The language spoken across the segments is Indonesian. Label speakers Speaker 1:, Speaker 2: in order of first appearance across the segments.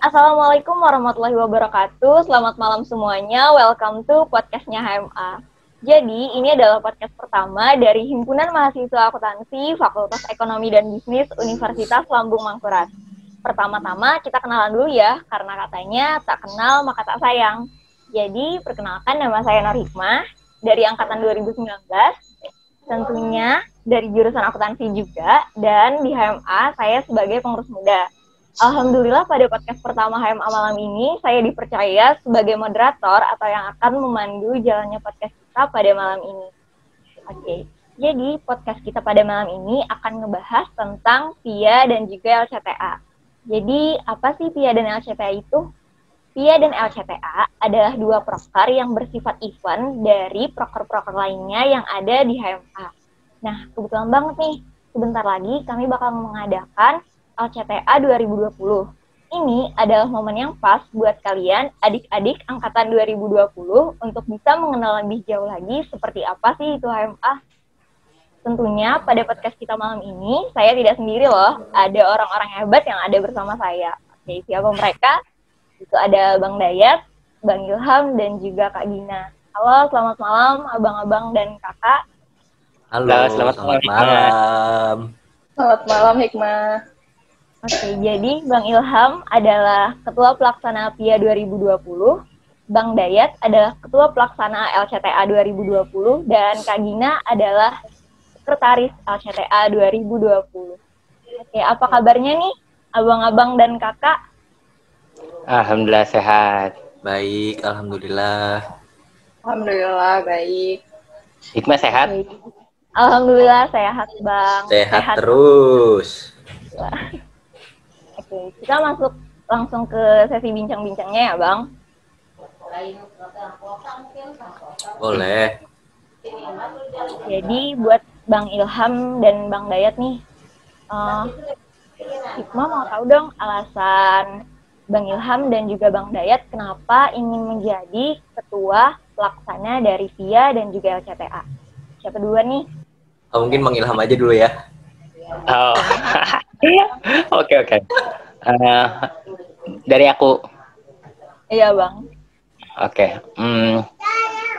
Speaker 1: Assalamualaikum warahmatullahi wabarakatuh. Selamat malam semuanya. Welcome to podcastnya HMA. Jadi, ini adalah podcast pertama dari Himpunan Mahasiswa Akuntansi Fakultas Ekonomi dan Bisnis Universitas Lambung Mangkurat. Pertama-tama kita kenalan dulu ya, karena katanya tak kenal maka tak sayang. Jadi, perkenalkan nama saya Nur Hikmah dari angkatan 2019. Tentunya dari jurusan akuntansi juga, dan di HMA saya sebagai pengurus muda. Alhamdulillah pada podcast pertama HMA malam ini saya dipercaya sebagai moderator atau yang akan memandu jalannya podcast kita pada malam ini. Oke, jadi podcast kita pada malam ini akan ngebahas tentang PIA dan juga LCTA. Jadi apa sih PIA dan LCTA itu? PIA dan LCTA adalah dua proker yang bersifat event dari proker-proker lainnya yang ada di HMA. Nah, kebetulan banget nih, sebentar lagi kami bakal mengadakan LCTA 2020. Ini adalah momen yang pas buat kalian, adik-adik angkatan 2020, untuk bisa mengenal lebih jauh lagi seperti apa sih itu HMA. Tentunya pada podcast kita malam ini, saya tidak sendiri loh. Ada orang-orang hebat yang ada bersama saya. Oke, siapa mereka? Itu ada Bang Dayat, Bang Ilham, dan juga Kak Gina. Halo, selamat malam abang-abang dan kakak.
Speaker 2: Halo, selamat malam.
Speaker 3: Selamat malam Hikmah.
Speaker 1: Oke, jadi Bang Ilham adalah Ketua Pelaksana PIA 2020, Bang Dayat adalah Ketua Pelaksana LCTA 2020, dan Kak Gina adalah Sekretaris LCTA 2020. Oke, apa kabarnya nih abang-abang dan kakak?
Speaker 2: Alhamdulillah sehat.
Speaker 4: Baik, alhamdulillah.
Speaker 3: Alhamdulillah baik.
Speaker 2: Hikmah sehat?
Speaker 1: Oke. Alhamdulillah sehat, Bang.
Speaker 4: Sehat terus.
Speaker 1: Oke, kita masuk langsung ke sesi bincang-bincangnya ya, Bang.
Speaker 4: Boleh.
Speaker 1: Jadi buat Bang Ilham dan Bang Dayat nih, Hikmah mau tahu dong alasan Bang Ilham dan juga Bang Dayat kenapa ingin menjadi ketua pelaksana dari PIA dan juga LCTA. Siapa duluan nih?
Speaker 4: Oh, mungkin Bang Ilham aja dulu ya.
Speaker 2: Oh, oke. Dari aku.
Speaker 1: Iya, Bang.
Speaker 2: Oke.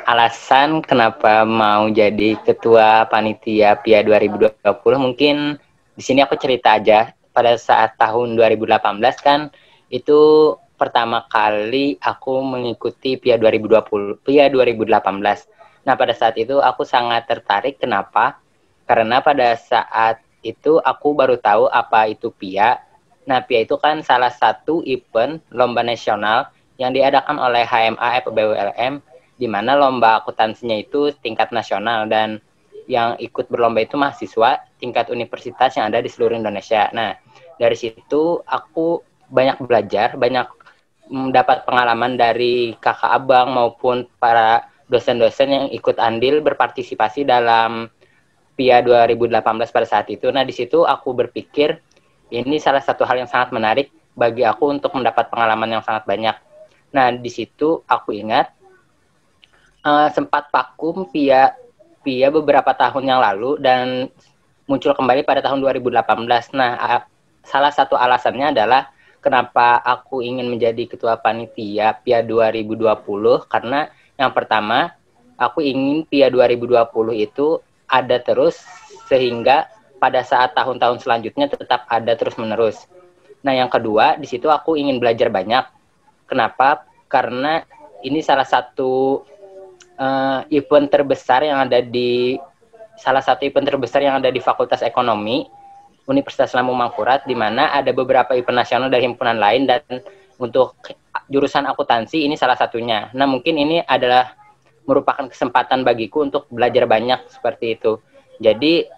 Speaker 2: Alasan kenapa mau jadi ketua panitia PIA 2020 mungkin di sini aku cerita aja. Pada saat tahun 2018 kan itu pertama kali aku mengikuti PIA 2020, PIA 2018. Nah, pada saat itu aku sangat tertarik. Kenapa? Karena pada saat itu aku baru tahu apa itu PIA. Nah, PIA itu kan salah satu event lomba nasional yang diadakan oleh HMA FBWLM, di mana lomba akuntansinya itu tingkat nasional dan yang ikut berlomba itu mahasiswa tingkat universitas yang ada di seluruh Indonesia. Nah, dari situ aku banyak belajar, banyak mendapat pengalaman dari kakak abang maupun para dosen-dosen yang ikut andil berpartisipasi dalam PIA 2018 pada saat itu. Nah, di situ aku berpikir ini salah satu hal yang sangat menarik bagi aku untuk mendapat pengalaman yang sangat banyak. Nah, di situ aku ingat sempat vakum PIA beberapa tahun yang lalu dan muncul kembali pada tahun 2018. Nah, salah satu alasannya adalah kenapa aku ingin menjadi ketua panitia PIA 2020, karena yang pertama, aku ingin PIA 2020 itu ada terus sehingga pada saat tahun-tahun selanjutnya tetap ada terus-menerus. Nah, yang kedua, di situ aku ingin belajar banyak. Kenapa? Karena ini salah satu event terbesar yang ada di Fakultas Ekonomi Universitas Lambung Mangkurat, di mana ada beberapa event nasional dari himpunan lain, dan untuk jurusan akuntansi ini salah satunya. Nah, mungkin ini adalah merupakan kesempatan bagiku untuk belajar banyak seperti itu. Jadi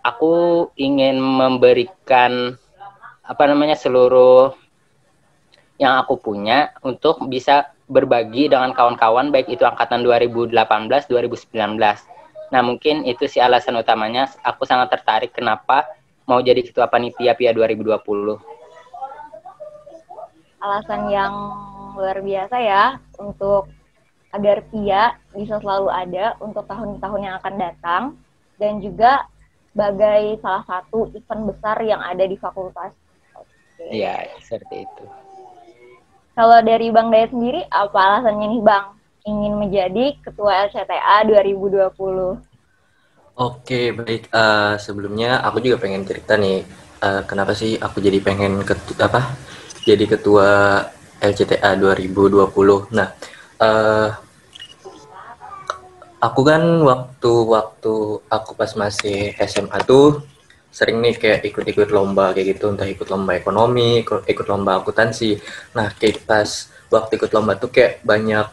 Speaker 2: aku ingin memberikan seluruh yang aku punya untuk bisa berbagi dengan kawan-kawan, baik itu angkatan 2018, 2019. Nah, mungkin itu sih alasan utamanya aku sangat tertarik kenapa mau jadi ketua panitia PIA 2020.
Speaker 1: Alasan yang luar biasa ya untuk agar PIA bisa selalu ada untuk tahun-tahun yang akan datang, dan juga sebagai salah satu event besar yang ada di fakultas.
Speaker 2: Iya, seperti itu.
Speaker 1: Kalau dari Bang Dayat sendiri, apa alasannya nih Bang ingin menjadi Ketua LCTA 2020?
Speaker 4: Oke, baik. Sebelumnya aku juga pengen cerita nih, kenapa sih aku jadi pengen jadi ketua LCTA 2020. Nah, eh, aku kan waktu aku pas masih SMA tuh sering nih kayak ikut-ikut lomba kayak gitu, entah ikut lomba ekonomi, ikut lomba akuntansi. Nah, kayak pas waktu ikut lomba tuh kayak banyak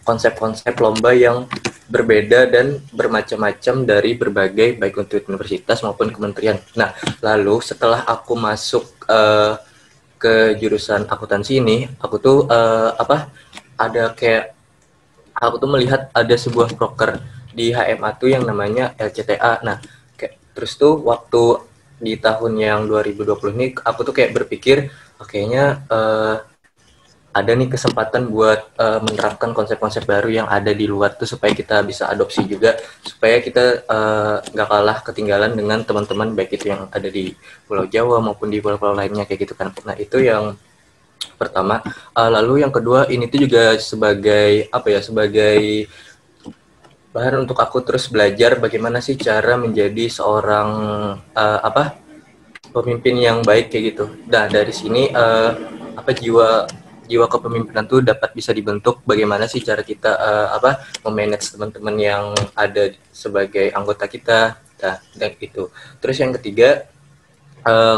Speaker 4: konsep-konsep lomba yang berbeda dan bermacam-macam dari berbagai baik untuk universitas maupun kementerian. Nah, lalu setelah aku masuk ke jurusan akuntansi ini, aku tuh ada kayak aku tuh melihat ada sebuah proker di HMA tuh yang namanya LCTA. Nah, terus tuh waktu di tahun yang 2020 ini aku tuh kayak berpikir kayaknya ada nih kesempatan buat menerapkan konsep-konsep baru yang ada di luar tuh supaya kita bisa adopsi juga, supaya kita nggak kalah ketinggalan dengan teman-teman baik itu yang ada di Pulau Jawa maupun di pulau-pulau lainnya kayak gitu kan. Nah, itu yang pertama. Lalu yang kedua, ini tuh juga sebagai sebagai bahan untuk aku terus belajar bagaimana sih cara menjadi seorang pemimpin yang baik kayak gitu. Nah, dari sini jiwa kepemimpinan tuh dapat bisa dibentuk bagaimana sih cara kita memanage teman-teman yang ada sebagai anggota kita. Nah, dan itu. Terus yang ketiga,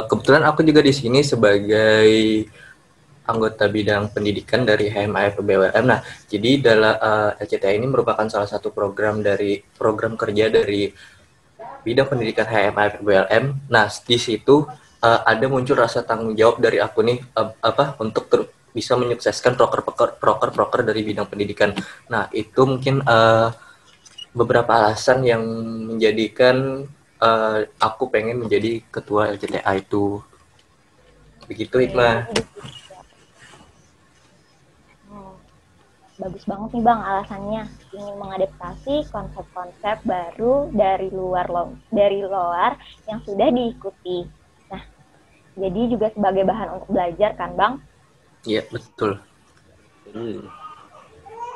Speaker 4: kebetulan aku juga di sini sebagai anggota bidang pendidikan dari HMA FEBWLM. Nah, jadi dalam LCTA ini merupakan salah satu program kerja dari bidang pendidikan HMA FEBWLM. Nah, di situ ada muncul rasa tanggung jawab dari aku nih untuk bisa menyukseskan proker dari bidang pendidikan. Nah, itu mungkin beberapa alasan yang menjadikan aku pengen menjadi ketua LCTA itu. Begitu, Hikmah.
Speaker 1: Bagus banget nih Bang alasannya, ingin mengadaptasi konsep-konsep baru dari luar yang sudah diikuti. Nah, jadi juga sebagai bahan untuk belajar kan Bang?
Speaker 4: Iya, betul.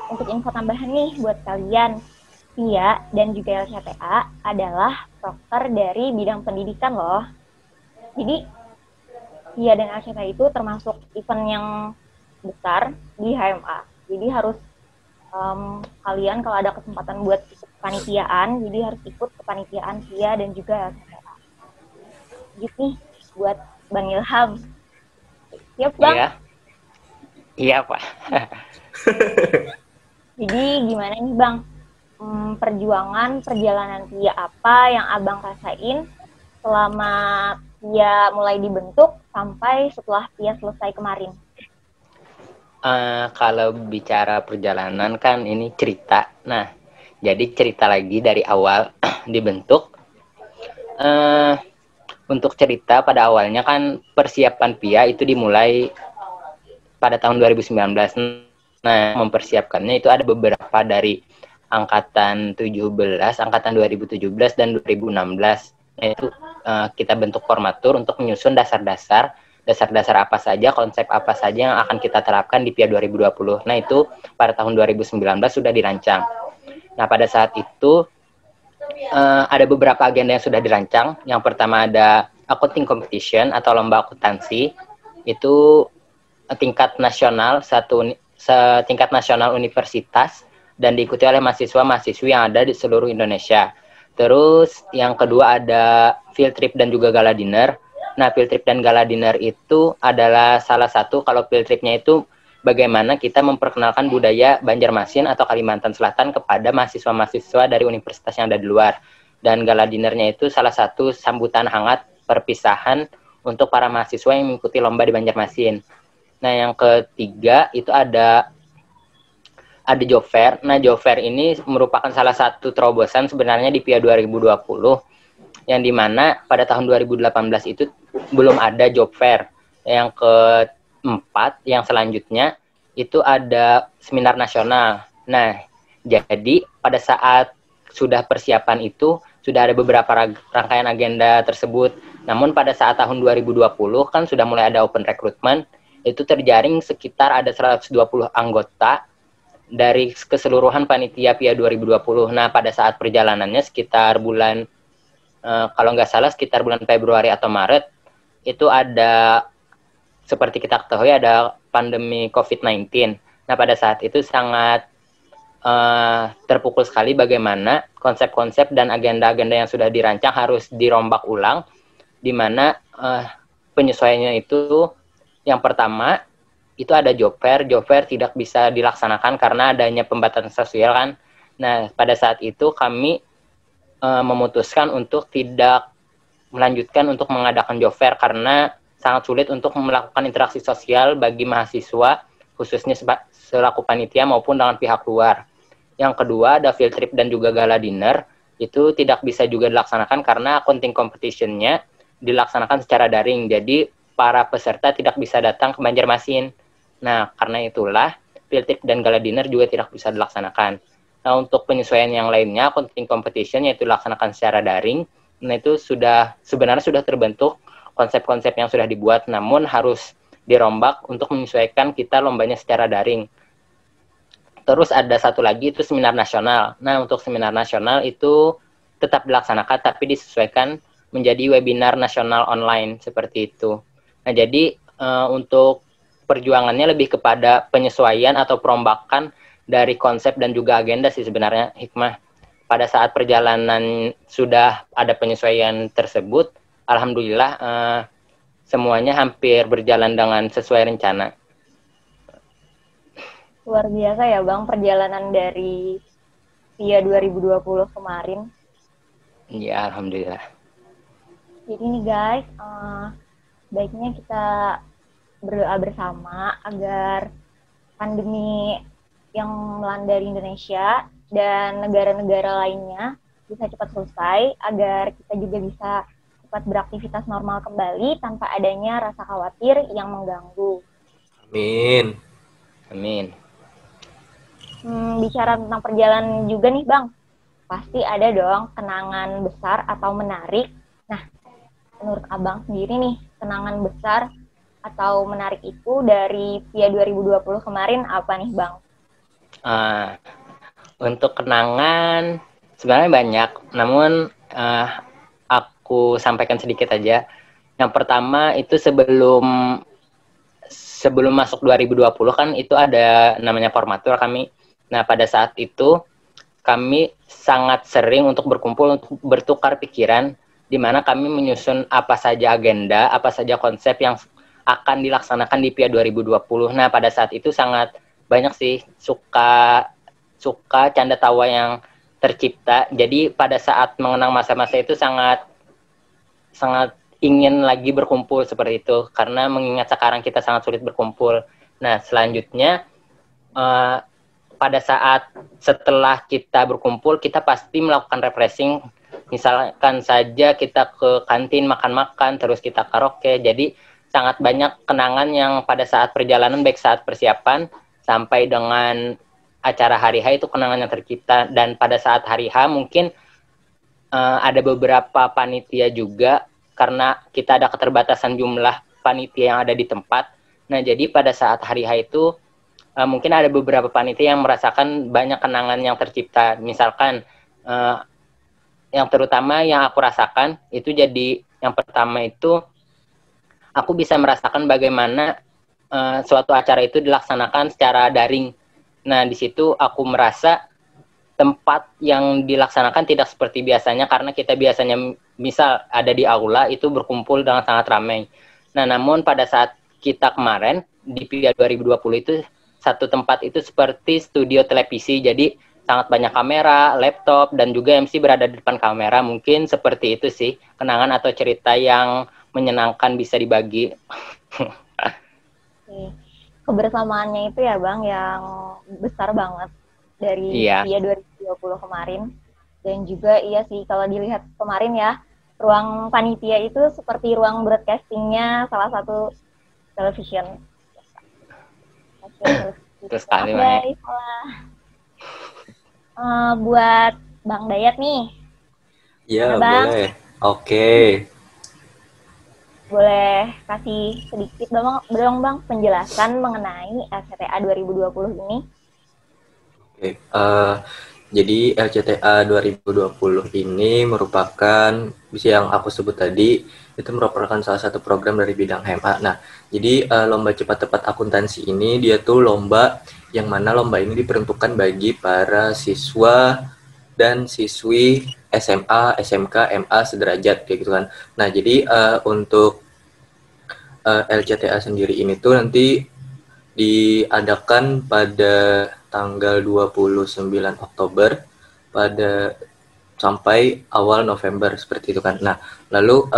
Speaker 1: Untuk info tambahan nih buat kalian, PIA dan juga LCTA adalah proker dari bidang pendidikan loh. Jadi PIA dan LCTA itu termasuk event yang besar di HMA. Jadi harus kalian kalau ada kesempatan buat ikut kepanitiaan, jadi harus ikut kepanitiaan PIA dan juga LCTA. Gitu nih buat Bang Ilham. Siap Bang?
Speaker 2: Iya Pak.
Speaker 1: Jadi gimana nih Bang? Perjalanan PIA apa yang Abang rasain selama PIA mulai dibentuk sampai setelah PIA selesai kemarin?
Speaker 2: Kalau bicara perjalanan kan ini cerita. Nah, jadi cerita lagi dari awal dibentuk. Untuk cerita pada awalnya kan persiapan PIA itu dimulai pada tahun 2019. Nah, mempersiapkannya itu ada beberapa dari angkatan 17, angkatan 2017 dan 2016. Nah, itu kita bentuk formatur untuk menyusun dasar-dasar apa saja, konsep apa saja yang akan kita terapkan di PIA 2020. Nah, itu pada tahun 2019 sudah dirancang. Nah, pada saat itu ada beberapa agenda yang sudah dirancang. Yang pertama ada accounting competition atau lomba akuntansi. Itu tingkat nasional, tingkat nasional universitas dan diikuti oleh mahasiswa-mahasiswi yang ada di seluruh Indonesia. Terus yang kedua ada field trip dan juga gala dinner. Nah, field trip dan gala dinner itu adalah salah satu, kalau field tripnya itu bagaimana kita memperkenalkan budaya Banjarmasin atau Kalimantan Selatan kepada mahasiswa-mahasiswa dari universitas yang ada di luar. Dan gala dinnernya itu salah satu sambutan hangat perpisahan untuk para mahasiswa yang mengikuti lomba di Banjarmasin. Nah, yang ketiga itu ada job fair. Nah, job fair ini merupakan salah satu terobosan sebenarnya di PIA 2020. Yang dimana pada tahun 2018 itu belum ada job fair. Yang keempat, yang selanjutnya itu ada seminar nasional. Nah, jadi pada saat sudah persiapan itu, sudah ada beberapa rangkaian agenda tersebut. Namun pada saat tahun 2020 kan sudah mulai ada open recruitment, itu terjaring sekitar ada 120 anggota dari keseluruhan panitia PIA 2020. Nah, pada saat perjalanannya sekitar bulan, kalau nggak salah sekitar bulan Februari atau Maret, itu ada, seperti kita ketahui, ada pandemi COVID-19. Nah, pada saat itu sangat terpukul sekali bagaimana konsep-konsep dan agenda-agenda yang sudah dirancang harus dirombak ulang, di mana penyesuaiannya itu yang pertama itu ada job fair tidak bisa dilaksanakan karena adanya pembatasan sosial kan. Nah, pada saat itu kami memutuskan untuk tidak melanjutkan untuk mengadakan job fair karena sangat sulit untuk melakukan interaksi sosial bagi mahasiswa, khususnya selaku panitia maupun dengan pihak luar. Yang kedua ada field trip dan juga gala dinner, itu tidak bisa juga dilaksanakan karena accounting competition-nya dilaksanakan secara daring, jadi para peserta tidak bisa datang ke Banjarmasin. Nah, karena itulah field trip dan gala dinner juga tidak bisa dilaksanakan. Nah, untuk penyesuaian yang lainnya, accounting competition yaitu dilaksanakan secara daring, nah itu sebenarnya sudah terbentuk konsep-konsep yang sudah dibuat, namun harus dirombak untuk menyesuaikan kita lombanya secara daring. Terus ada satu lagi itu seminar nasional. Nah, untuk seminar nasional itu tetap dilaksanakan tapi disesuaikan menjadi webinar nasional online seperti itu. Nah, jadi untuk perjuangannya lebih kepada penyesuaian atau perombakan dari konsep dan juga agenda sih sebenarnya, Hikmah. Pada saat perjalanan sudah ada penyesuaian tersebut, alhamdulillah semuanya hampir berjalan dengan sesuai rencana.
Speaker 1: Luar biasa ya Bang, perjalanan dari PIA 2020 kemarin.
Speaker 2: Ya, alhamdulillah.
Speaker 1: Jadi nih guys, baiknya kita berdoa bersama agar pandemi yang melanda di Indonesia dan negara-negara lainnya bisa cepat selesai, agar kita juga bisa cepat beraktivitas normal kembali tanpa adanya rasa khawatir yang mengganggu.
Speaker 4: Amin.
Speaker 2: Amin.
Speaker 1: Bicara tentang perjalanan juga nih Bang, pasti ada dong kenangan besar atau menarik. Nah, menurut Abang sendiri nih, kenangan besar atau menarik itu dari PIA 2020 kemarin apa nih Bang?
Speaker 2: Untuk kenangan sebenarnya banyak, namun aku sampaikan sedikit aja. Yang pertama itu sebelum masuk 2020 kan itu ada namanya formatur kami. Nah, pada saat itu kami sangat sering untuk berkumpul untuk bertukar pikiran, di mana kami menyusun apa saja agenda, apa saja konsep yang akan dilaksanakan di PIA 2020. Nah, pada saat itu sangat banyak sih suka canda tawa yang tercipta. Jadi pada saat mengenang masa-masa itu sangat ingin lagi berkumpul seperti itu, karena mengingat sekarang kita sangat sulit berkumpul. Nah, selanjutnya pada saat setelah kita berkumpul, kita pasti melakukan refreshing. Misalkan saja kita ke kantin makan-makan, terus kita karaoke. Jadi sangat banyak kenangan yang pada saat perjalanan, baik saat persiapan sampai dengan acara hari H itu kenangan yang tercipta. Dan pada saat hari H mungkin ada beberapa panitia juga, karena kita ada keterbatasan jumlah panitia yang ada di tempat. Nah, jadi pada saat hari H itu mungkin ada beberapa panitia yang merasakan banyak kenangan yang tercipta. Misalkan yang terutama yang aku rasakan itu, jadi yang pertama itu aku bisa merasakan bagaimana suatu acara itu dilaksanakan secara daring. Nah, di situ aku merasa tempat yang dilaksanakan tidak seperti biasanya, karena kita biasanya misal ada di aula itu berkumpul dengan sangat ramai. Nah, namun pada saat kita kemarin di PIA 2020 itu satu tempat itu seperti studio televisi, jadi sangat banyak kamera, laptop, dan juga MC berada di depan kamera. Mungkin seperti itu sih kenangan atau cerita yang menyenangkan bisa dibagi.
Speaker 1: Kebersamaannya itu ya Bang yang besar banget dari PIA 2020 kemarin. Dan juga iya sih kalau dilihat kemarin ya, ruang panitia itu seperti ruang broadcastingnya salah satu television.
Speaker 2: Terus sekali banyak.
Speaker 1: Buat Bang Dayat nih.
Speaker 4: Iya,
Speaker 1: Mana, Bang?
Speaker 4: boleh. Oke.
Speaker 1: Boleh kasih sedikit dong Bang penjelasan mengenai LCTA 2020 ini?
Speaker 4: Oke. Jadi LCTA 2020 ini merupakan yang aku sebut tadi, itu merupakan salah satu program dari bidang HMA. Nah, jadi lomba cepat tepat akuntansi ini dia tuh lomba yang mana lomba ini diperuntukkan bagi para siswa dan siswi SMA, SMK, MA sederajat kayak gitu kan. Nah, jadi untuk LCTA sendiri ini tuh nanti diadakan pada tanggal 29 Oktober pada sampai awal November seperti itu kan. Nah, lalu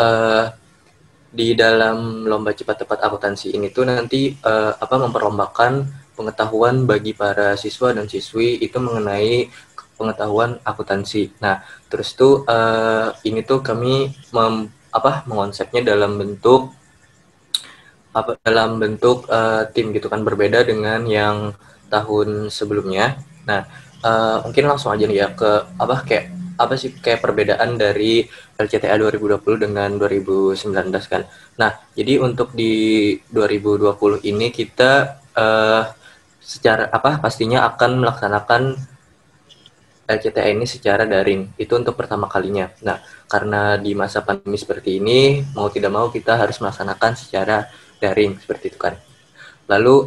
Speaker 4: di dalam lomba cepat tepat akuntansi ini tuh nanti memperlombakan pengetahuan bagi para siswa dan siswi itu mengenai pengetahuan akuntansi. Nah, terus tuh ini tuh kami mengonsepnya dalam bentuk tim gitu kan, berbeda dengan yang tahun sebelumnya. Nah, mungkin langsung aja nih ya ke kayak perbedaan dari LCTA 2020 dengan 2019 kan. Nah, jadi untuk di 2020 ini kita pastinya akan melaksanakan LCTA ini secara daring. Itu untuk pertama kalinya. Nah, karena di masa pandemi seperti ini, mau tidak mau kita harus melaksanakan secara daring seperti itu kan. Lalu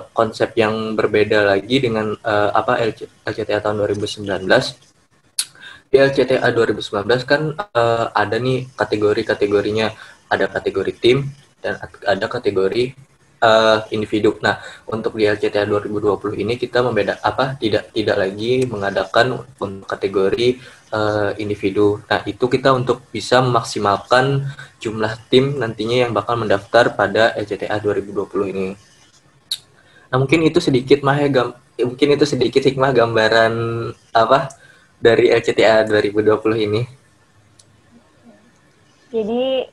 Speaker 4: konsep yang berbeda lagi dengan LCTA tahun 2019. Di LCTA 2019 kan ada nih kategori-kategorinya. Ada kategori tim dan ada kategori individu. Nah, untuk di LCTA 2020 ini kita tidak lagi mengadakan untuk kategori individu. Nah, itu kita untuk bisa memaksimalkan jumlah tim nantinya yang bakal mendaftar pada LCTA 2020 ini. Nah, mungkin itu sedikit hikmah gambaran dari LCTA 2020 ini.
Speaker 1: Jadi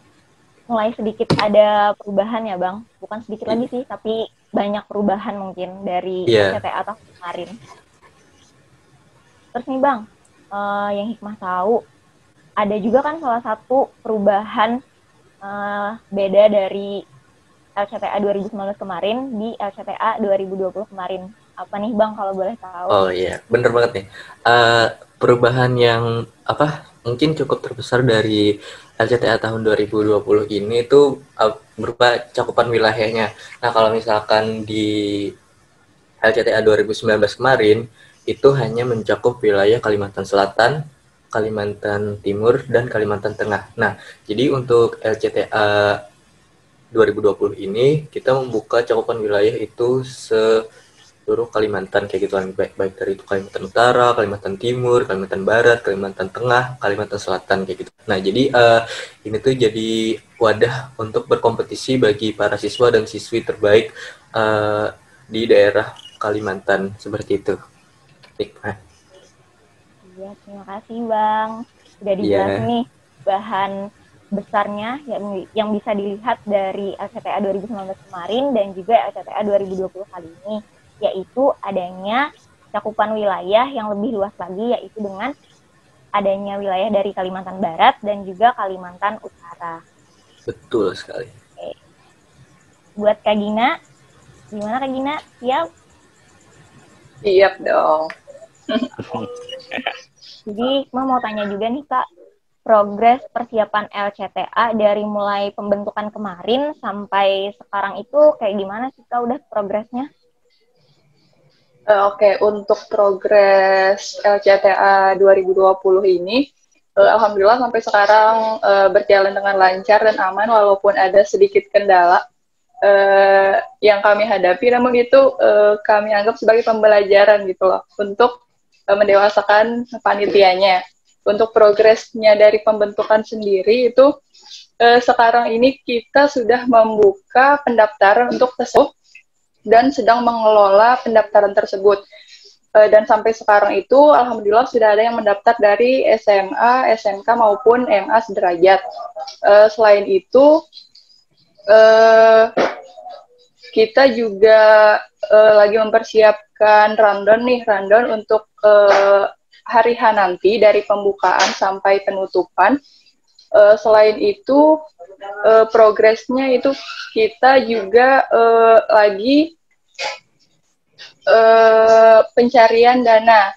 Speaker 1: mulai sedikit ada perubahan ya Bang, bukan sedikit lagi sih, tapi banyak perubahan mungkin dari LCTA tahun kemarin. Terus nih Bang, yang Hikmah tahu, ada juga kan salah satu perubahan beda dari LCTA 2019 kemarin di LCTA 2020 kemarin. Apa nih Bang kalau boleh tahu?
Speaker 4: Oh iya, bener banget nih. Perubahan yang mungkin cukup terbesar dari LCTA tahun 2020 ini itu berupa cakupan wilayahnya. Nah, kalau misalkan di LCTA 2019 kemarin itu hanya mencakup wilayah Kalimantan Selatan, Kalimantan Timur, dan Kalimantan Tengah. Nah, jadi untuk LCTA 2020 ini kita membuka cakupan wilayah itu seluruh Kalimantan kayak gitu kan, baik dari itu Kalimantan Utara, Kalimantan Timur, Kalimantan Barat, Kalimantan Tengah, Kalimantan Selatan kayak gitu. Nah, jadi ini tuh jadi wadah untuk berkompetisi bagi para siswa dan siswi terbaik di daerah Kalimantan seperti itu.
Speaker 1: Iya, terima kasih Bang. Udah dijelasin nih bahan besarnya yang bisa dilihat dari LCTA 2019 kemarin dan juga LCTA 2020 kali ini, yaitu adanya cakupan wilayah yang lebih luas lagi, yaitu dengan adanya wilayah dari Kalimantan Barat dan juga Kalimantan Utara.
Speaker 4: Betul sekali.
Speaker 1: Oke. Buat Kak Gina, gimana Kak Gina? Siap?
Speaker 3: Siap dong.
Speaker 1: Jadi, mau tanya juga nih Kak, progres persiapan LCTA dari mulai pembentukan kemarin sampai sekarang itu kayak gimana sih Kak udah progresnya?
Speaker 3: Oke, untuk progres LCTA 2020 ini, alhamdulillah sampai sekarang berjalan dengan lancar dan aman walaupun ada sedikit kendala yang kami hadapi, namun itu kami anggap sebagai pembelajaran gitu loh untuk mendewasakan panitianya. Untuk progresnya dari pembentukan sendiri itu sekarang ini kita sudah membuka pendaftaran untuk tersebut dan sedang mengelola pendaftaran tersebut. Dan sampai sekarang itu alhamdulillah sudah ada yang mendaftar dari SMA, SMK maupun MA sederajat. Selain itu kita juga lagi mempersiapkan rundown untuk hari H nanti dari pembukaan sampai penutupan. Selain itu, progresnya itu kita juga lagi pencarian dana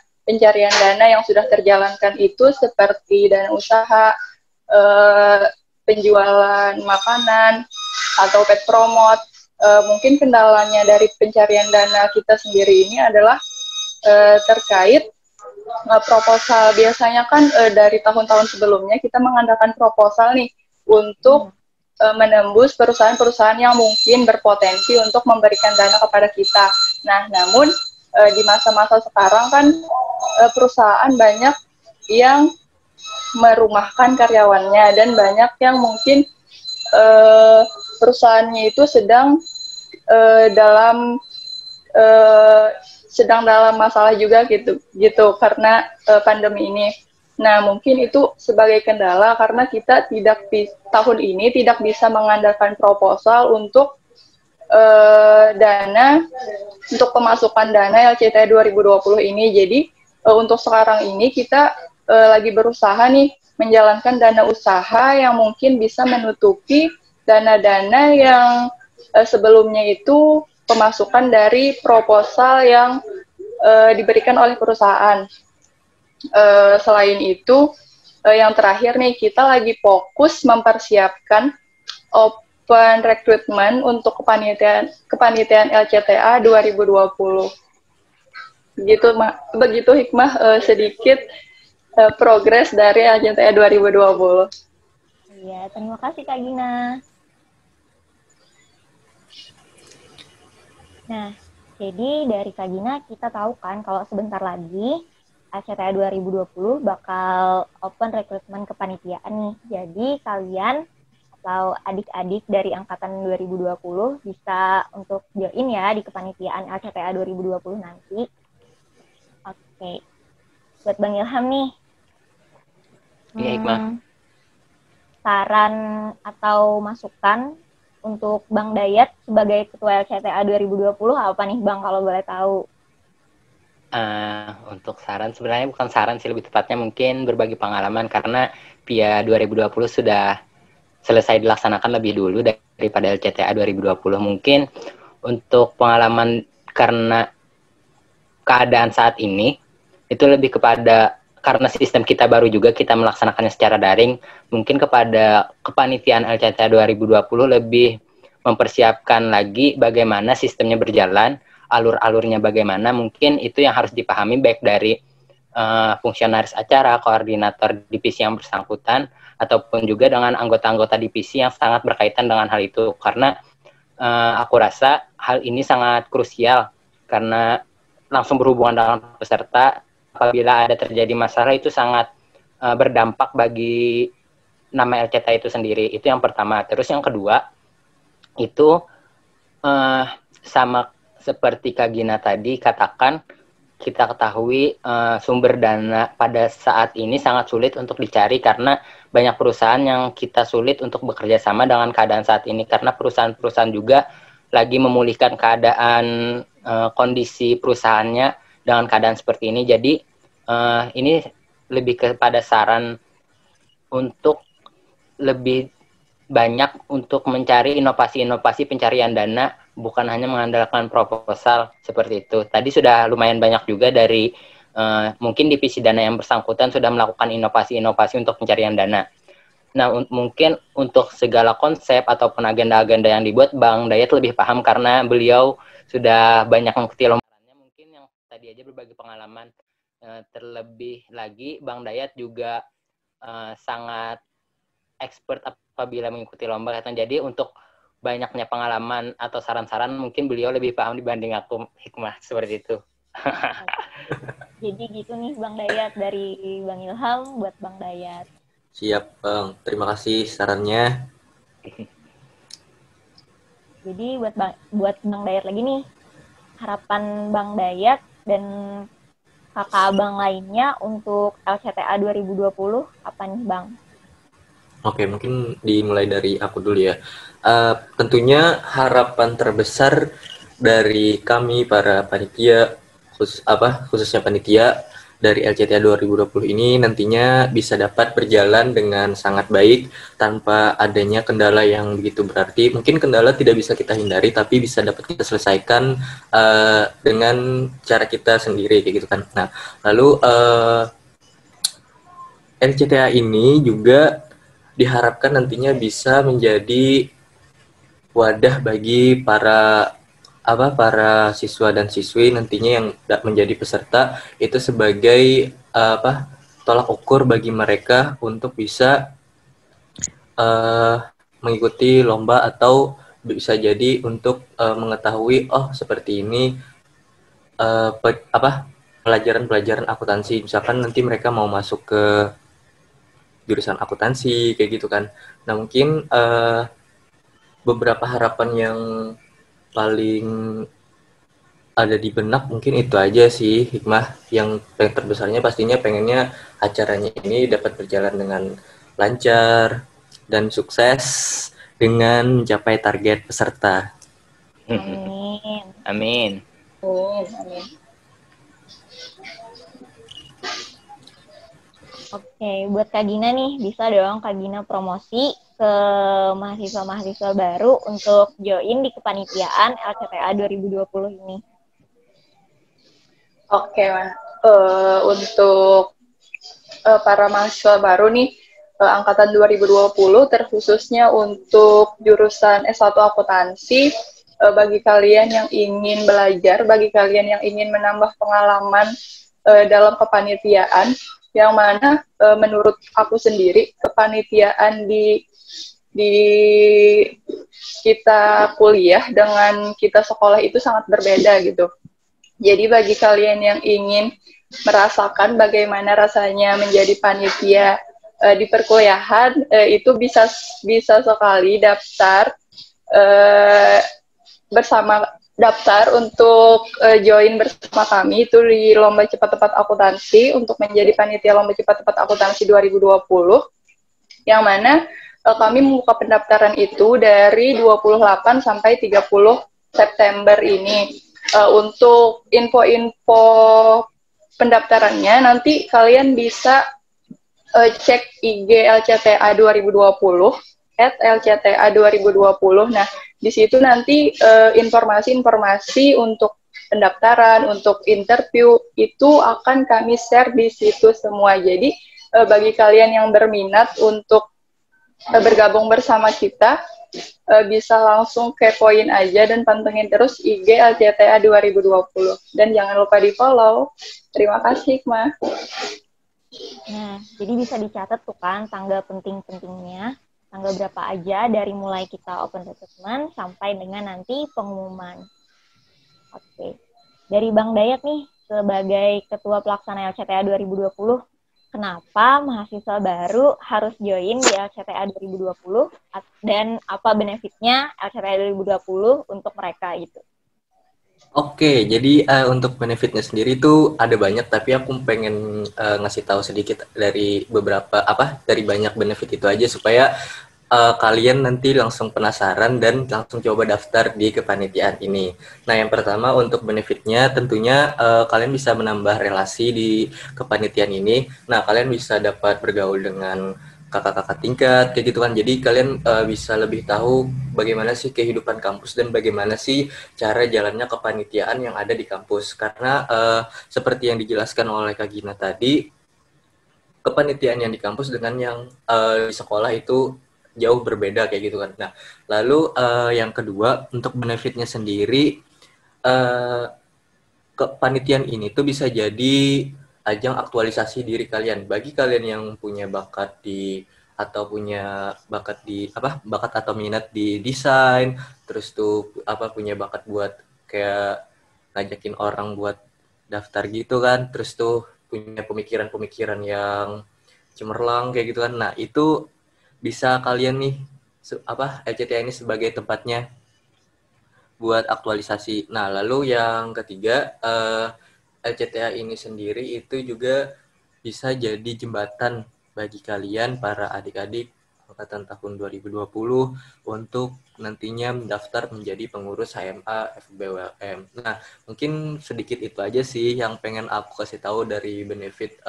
Speaker 3: yang sudah terjalankan itu seperti dana usaha, penjualan makanan atau pet promote. Mungkin kendalanya dari pencarian dana kita sendiri ini adalah terkait proposal. Biasanya kan dari tahun-tahun sebelumnya kita mengandalkan proposal nih untuk menembus perusahaan-perusahaan yang mungkin berpotensi untuk memberikan dana kepada kita. Nah, namun di masa-masa sekarang kan perusahaan banyak yang merumahkan karyawannya dan banyak yang mungkin perusahaannya itu sedang dalam masalah juga gitu karena pandemi ini. Nah, mungkin itu sebagai kendala karena kita tahun ini tidak bisa mengandalkan proposal untuk untuk pemasukan dana LCT 2020 ini. Jadi untuk sekarang ini kita lagi berusaha nih menjalankan dana usaha yang mungkin bisa menutupi dana-dana yang sebelumnya itu pemasukan dari proposal yang diberikan oleh perusahaan. Selain itu, yang terakhir nih, kita lagi fokus mempersiapkan open recruitment untuk kepanitiaan LCTA 2020. Begitu Hikmah sedikit progres dari LCTA 2020.
Speaker 1: Iya, terima kasih Kak Gina. Nah, jadi dari Kak Gina kita tahu kan kalau sebentar lagi LCTA 2020 bakal open rekrutmen kepanitiaan nih. Jadi kalian atau adik-adik dari angkatan 2020 bisa untuk join ya di kepanitiaan LCTA 2020 nanti. Oke. Buat Bang Ilham nih.
Speaker 2: Iya, Hikmah.
Speaker 1: Saran atau masukan untuk Bang Dayat sebagai Ketua LCTA 2020 apa nih Bang kalau boleh tahu?
Speaker 2: Untuk saran sebenarnya bukan saran sih, lebih tepatnya mungkin berbagi pengalaman karena PIA 2020 sudah selesai dilaksanakan lebih dulu daripada LCTA 2020. Mungkin untuk pengalaman karena keadaan saat ini itu lebih kepada karena sistem kita baru juga kita melaksanakannya secara daring, mungkin kepada kepanitiaan LCTA 2020 lebih mempersiapkan lagi bagaimana sistemnya berjalan, alur-alurnya bagaimana, mungkin itu yang harus dipahami baik dari fungsionaris acara, koordinator divisi yang bersangkutan, ataupun juga dengan anggota-anggota divisi yang sangat berkaitan dengan hal itu. Karena aku rasa hal ini sangat krusial, karena langsung berhubungan dengan peserta. Apabila ada terjadi masalah itu sangat berdampak bagi nama LCTA itu sendiri. Itu yang pertama. Terus yang kedua, itu sama seperti Kak Gina tadi katakan, kita ketahui sumber dana pada saat ini sangat sulit untuk dicari karena banyak perusahaan yang kita sulit untuk bekerja sama dengan keadaan saat ini, karena perusahaan-perusahaan juga lagi memulihkan keadaan kondisi perusahaannya dengan keadaan seperti ini. Jadi ini lebih kepada saran untuk lebih banyak untuk mencari inovasi-inovasi pencarian dana, bukan hanya mengandalkan proposal seperti itu. Tadi sudah lumayan banyak juga dari mungkin divisi dana yang bersangkutan sudah melakukan inovasi-inovasi untuk pencarian dana. Nah, mungkin untuk segala konsep ataupun agenda-agenda yang dibuat, Bang Dayat lebih paham karena beliau sudah banyak mengikuti lombanya. Mungkin yang tadi aja berbagi pengalaman. Terlebih lagi, Bang Dayat juga sangat expert apabila mengikuti lomba. Jadi untuk banyaknya pengalaman atau saran-saran mungkin beliau lebih paham dibanding aku, Hikmah, seperti itu.
Speaker 1: Jadi gitu nih Bang Dayat, dari Bang Ilham buat Bang Dayat.
Speaker 4: Siap Bang, terima kasih sarannya.
Speaker 1: Jadi buat Bang Dayat lagi nih, harapan Bang Dayat dan kakak abang lainnya untuk LCTA 2020 apa nih Bang?
Speaker 4: Oke, mungkin dimulai dari aku dulu ya. Tentunya harapan terbesar dari kami para panitia khususnya panitia dari LCTA 2020 ini nantinya bisa dapat berjalan dengan sangat baik tanpa adanya kendala yang begitu berarti. Mungkin kendala tidak bisa kita hindari, tapi bisa dapat kita selesaikan dengan cara kita sendiri kayak gitu kan. Nah, lalu LCTA ini juga diharapkan nantinya bisa menjadi wadah bagi para siswa dan siswi nantinya yang menjadi peserta itu sebagai tolak ukur bagi mereka untuk bisa mengikuti lomba atau bisa jadi untuk mengetahui seperti ini pelajaran-pelajaran akuntansi, misalkan nanti mereka mau masuk ke jurusan akuntansi kayak gitu kan. Nah, mungkin beberapa harapan yang paling ada di benak mungkin itu aja sih, Hikmah. Yang terbesarnya pastinya pengennya acaranya ini dapat berjalan dengan lancar dan sukses dengan mencapai target peserta.
Speaker 1: Amin.
Speaker 2: Amin.
Speaker 3: Amin.
Speaker 1: Oke, buat Kak Gina nih, bisa dong Kak Gina promosi ke mahasiswa-mahasiswa baru untuk join di kepanitiaan LCTA 2020 ini.
Speaker 3: Oke, Mas. Untuk para mahasiswa baru nih, angkatan 2020, terkhususnya untuk jurusan S1 Akuntansi, bagi kalian yang ingin belajar, bagi kalian yang ingin menambah pengalaman dalam kepanitiaan, yang mana menurut aku sendiri, kepanitiaan di kita kuliah dengan kita sekolah itu sangat berbeda gitu. Jadi bagi kalian yang ingin merasakan bagaimana rasanya menjadi panitia di perkuliahan, itu bisa sekali daftar untuk join bersama kami itu di Lomba Cepat Tepat Akuntansi untuk menjadi panitia Lomba Cepat Tepat Akuntansi 2020, yang mana kami membuka pendaftaran itu dari 28 sampai 30 September ini. Untuk info-info pendaftarannya nanti kalian bisa cek IG LCTA 2020 @LCTA 2020. Nah, di situ nanti informasi-informasi untuk pendaftaran, untuk interview itu akan kami share di situ semua. Jadi bagi kalian yang berminat untuk bergabung bersama kita, bisa langsung kepoin aja dan pantengin terus IG LCTA 2020. Dan jangan lupa di-follow. Terima kasih, Hikmah.
Speaker 1: Nah, jadi bisa dicatat tuh kan tanggal penting-pentingnya, tanggal berapa aja dari mulai kita open recruitment sampai dengan nanti pengumuman. Oke. Dari Bang Dayat nih, sebagai Ketua Pelaksana LCTA 2020, kenapa mahasiswa baru harus join di LCTA 2020 dan apa benefitnya LCTA 2020 untuk mereka gitu?
Speaker 4: Oke, jadi untuk benefitnya sendiri itu ada banyak, tapi aku pengen ngasih tahu sedikit dari dari banyak benefit itu aja supaya kalian nanti langsung penasaran dan langsung coba daftar di kepanitiaan ini. Nah, yang pertama untuk benefitnya tentunya kalian bisa menambah relasi di kepanitiaan ini. Nah, kalian bisa dapat bergaul dengan kakak-kakak tingkat kayak gitu kan. Jadi kalian bisa lebih tahu bagaimana sih kehidupan kampus dan bagaimana sih cara jalannya kepanitiaan yang ada di kampus. Karena seperti yang dijelaskan oleh Kak Gina tadi, kepanitiaan yang di kampus dengan yang di sekolah itu jauh berbeda kayak gitu kan. Nah, lalu yang kedua untuk benefitnya sendiri, kepanitiaan ini tuh bisa jadi ajang aktualisasi diri kalian. Bagi kalian yang punya bakat bakat atau minat di desain, terus tuh punya bakat buat kayak ngajakin orang buat daftar gitu kan, terus tuh punya pemikiran-pemikiran yang cemerlang kayak gitu kan. Nah, itu bisa kalian nih LCTA ini sebagai tempatnya buat aktualisasi. Nah, lalu yang ketiga, LCTA ini sendiri itu juga bisa jadi jembatan bagi kalian para adik-adik angkatan tahun 2020 untuk nantinya mendaftar menjadi pengurus HMA FBWLM. Nah, mungkin sedikit itu aja sih yang pengen aku kasih tahu dari benefit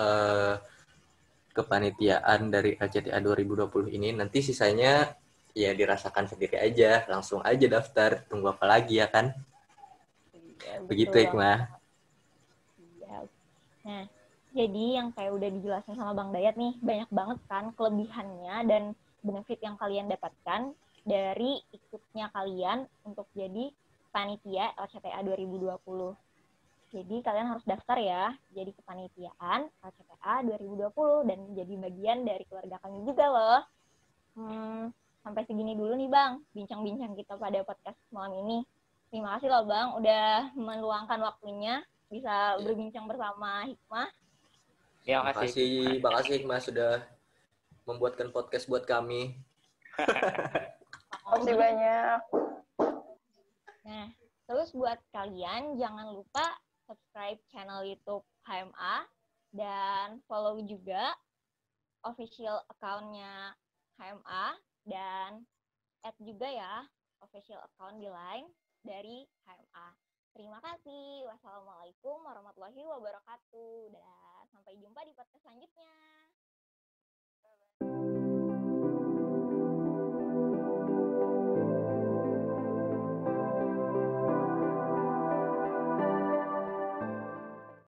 Speaker 4: kepanitiaan dari LCTA 2020 ini. Nanti sisanya ya dirasakan sendiri aja, langsung aja daftar, tunggu apa lagi ya kan?
Speaker 1: Iya,
Speaker 4: Begitu
Speaker 1: betul
Speaker 4: Hikmah.
Speaker 1: banget. Iya. Nah, jadi yang kayak udah dijelasin sama Bang Dayat nih, banyak banget kan kelebihannya dan benefit yang kalian dapatkan dari ikutnya kalian untuk jadi panitia LCTA 2020. Jadi kalian harus daftar ya, jadi kepanitiaan LCTA 2020 dan jadi bagian dari keluarga kami juga loh. Sampai segini dulu nih Bang, bincang-bincang kita pada podcast malam ini. Terima kasih loh Bang, udah meluangkan waktunya bisa berbincang bersama Hikmah.
Speaker 2: Ya,
Speaker 4: Terima kasih Hikmah sudah membuatkan podcast buat kami.
Speaker 3: Terima kasih banyak.
Speaker 1: Nah, terus buat kalian jangan lupa subscribe channel YouTube HMA dan follow juga official account-nya HMA dan add juga ya official account di Line dari HMA. Terima kasih. Wassalamualaikum warahmatullahi wabarakatuh. Dan sampai jumpa di podcast selanjutnya.